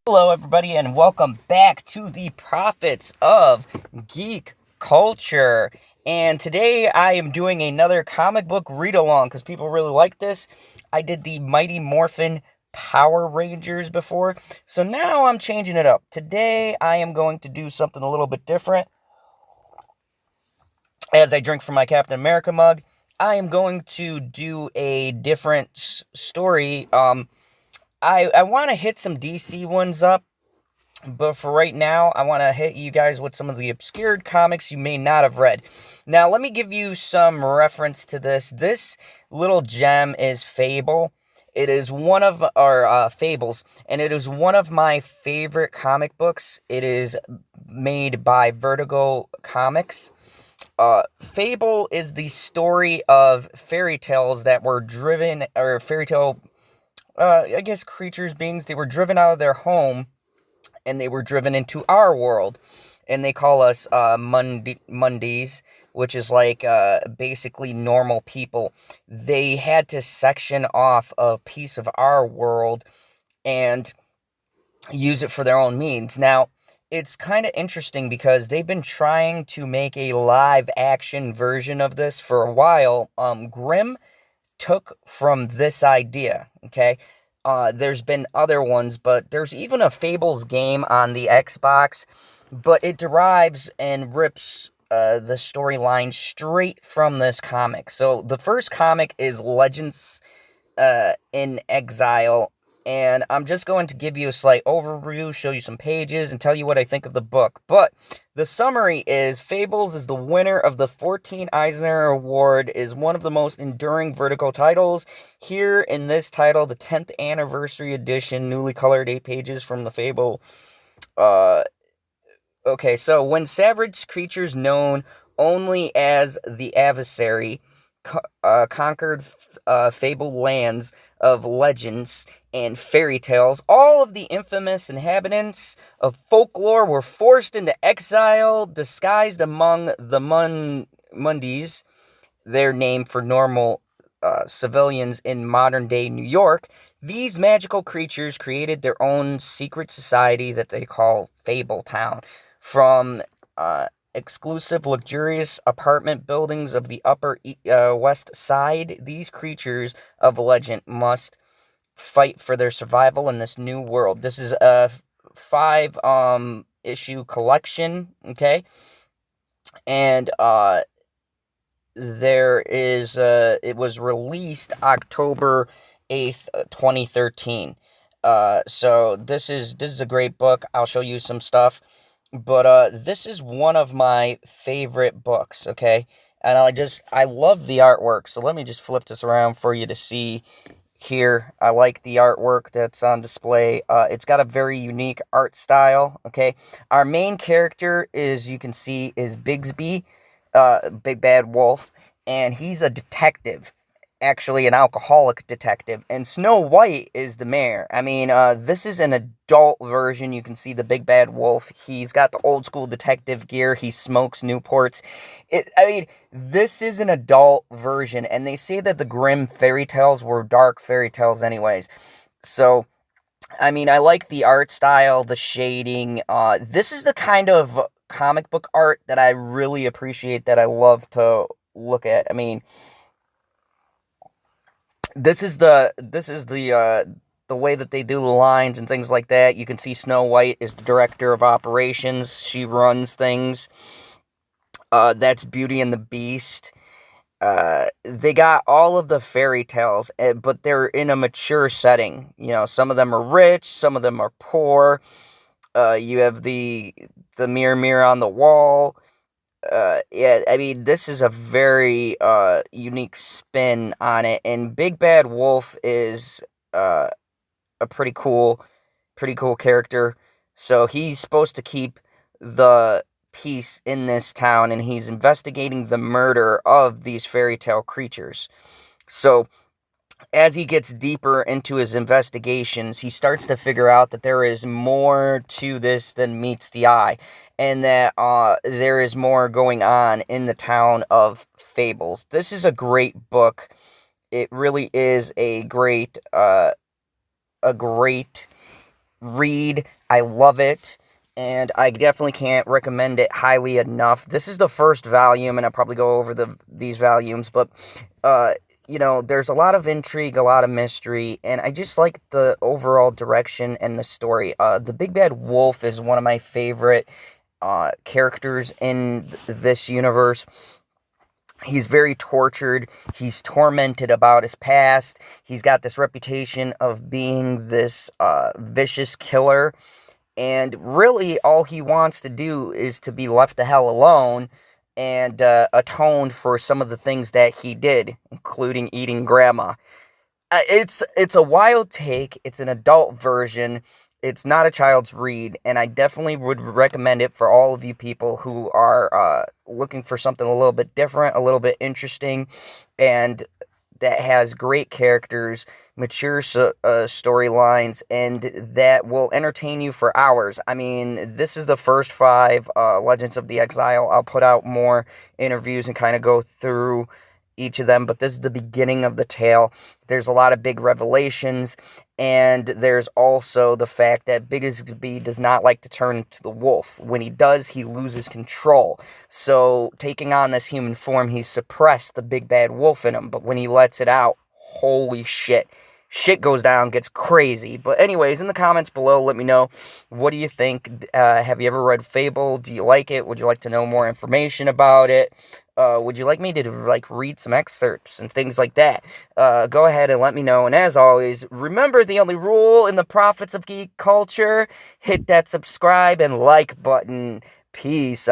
Hello, everybody, and welcome back to the Prophets of Geek Culture. And today I am doing another comic book read-along because people really like this. I did the Mighty Morphin Power Rangers before, so now I'm changing it up. Today I am going to do something a little bit different. As I drink from my Captain America mug, I am going to do a different story. I want to hit some DC ones up. But for right now, I want to hit you guys with some of the obscured comics you may not have read. Now, let me give you some reference to this. This little gem is Fable. It is one of our Fables, and it is one of my favorite comic books. It is made by Vertigo Comics. Fable is the story of fairy tales that were driven, or fairy tale, I guess creatures, beings, they were driven out of their home and they were driven into our world, and they call us Mundies, which is like basically normal people. They had to section off a piece of our world and use it for their own means. Now, it's kind of interesting because they've been trying to make a live action version of this for a while. Grimm took from this idea, okay? There's been other ones, but there's even a Fables game on the Xbox, but it derives and rips the storyline straight from this comic. So the first comic is Legends in Exile, and I'm just going to give you a slight overview, show you some pages, and tell you what I think of the book. But the summary is, Fables is the winner of the 14 Eisner Award, is one of the most enduring Vertigo titles. Here in this title, the 10th anniversary edition, newly colored 8 pages from the Fable. Okay, so when savage creatures known only as the Adversary conquered fabled lands of legends and fairy tales, all of the infamous inhabitants of folklore were forced into exile, disguised among the Mundies, their name for normal civilians in modern-day New York. These magical creatures created their own secret society that they call Fabletown. From exclusive, luxurious apartment buildings of the Upper West Side, these creatures of legend must fight for their survival in this new world. This is a 5 issue collection, okay? And there is it was released October 8th, 2013. So this is a great book. I'll show you some stuff. But this is one of my favorite books, okay? And I love the artwork. So let me just flip this around for you to see here. I like the artwork that's on display. It's got a very unique art style, okay? Our main character you can see, is Bigby, Big Bad Wolf, and he's a detective. Actually, an alcoholic detective, and Snow White is the mayor. I mean, this is an adult version. You can see the Big Bad Wolf. He's got the old school detective gear. He smokes Newports. This is an adult version, and they say that the Grimm fairy tales were dark fairy tales anyways. So, I mean, I like the art style, the shading. This is the kind of comic book art that I really appreciate, that I love to look at. I mean, this is the way that they do the lines and things like that. You can see Snow White is the director of operations. She runs things. That's Beauty and the Beast. They got all of the fairy tales, but they're in a mature setting. You know, some of them are rich, some of them are poor. You have the mirror on the wall. Yeah, I mean, this is a very unique spin on it, and Big Bad Wolf is a pretty cool character. So he's supposed to keep the peace in this town, and he's investigating the murder of these fairy tale creatures. So as he gets deeper into his investigations, he starts to figure out that there is more to this than meets the eye, and that there is more going on in the town of Fables. This is a great book. It really is a great read. I love it, and I definitely can't recommend it highly enough. This is the first volume, and I'll probably go over these volumes, but there's a lot of intrigue, a lot of mystery, and I just like the overall direction and the story. The Big Bad Wolf is one of my favorite characters in this universe. He's very tortured. He's tormented about his past. He's got this reputation of being this vicious killer. And really, all he wants to do is to be left the hell alone and atone for some of the things that he did, including eating grandma. It's a wild take. It's an adult version. It's not a child's read, and I definitely would recommend it for all of you people who are looking for something a little bit different, a little bit interesting, and that has great characters, mature storylines, and that will entertain you for hours. I mean, this is the first 5 Legends of the Exile. I'll put out more interviews and kind of go through each of them, but this is the beginning of the tale. There's a lot of big revelations, and there's also the fact that Bigby does not like to turn into the wolf. When he does, he loses control. So, taking on this human form, he's suppressed the big bad wolf in him, but when he lets it out, holy shit. Shit goes down, gets crazy. But anyways, in the comments below, let me know, what do you think? Have you ever read Fable? Do you like it? Would you like to know more information about it? Would you like me to, read some excerpts and things like that? Go ahead and let me know. And as always, remember the only rule in the Prophets of Geek culture, hit that subscribe and like button. Peace.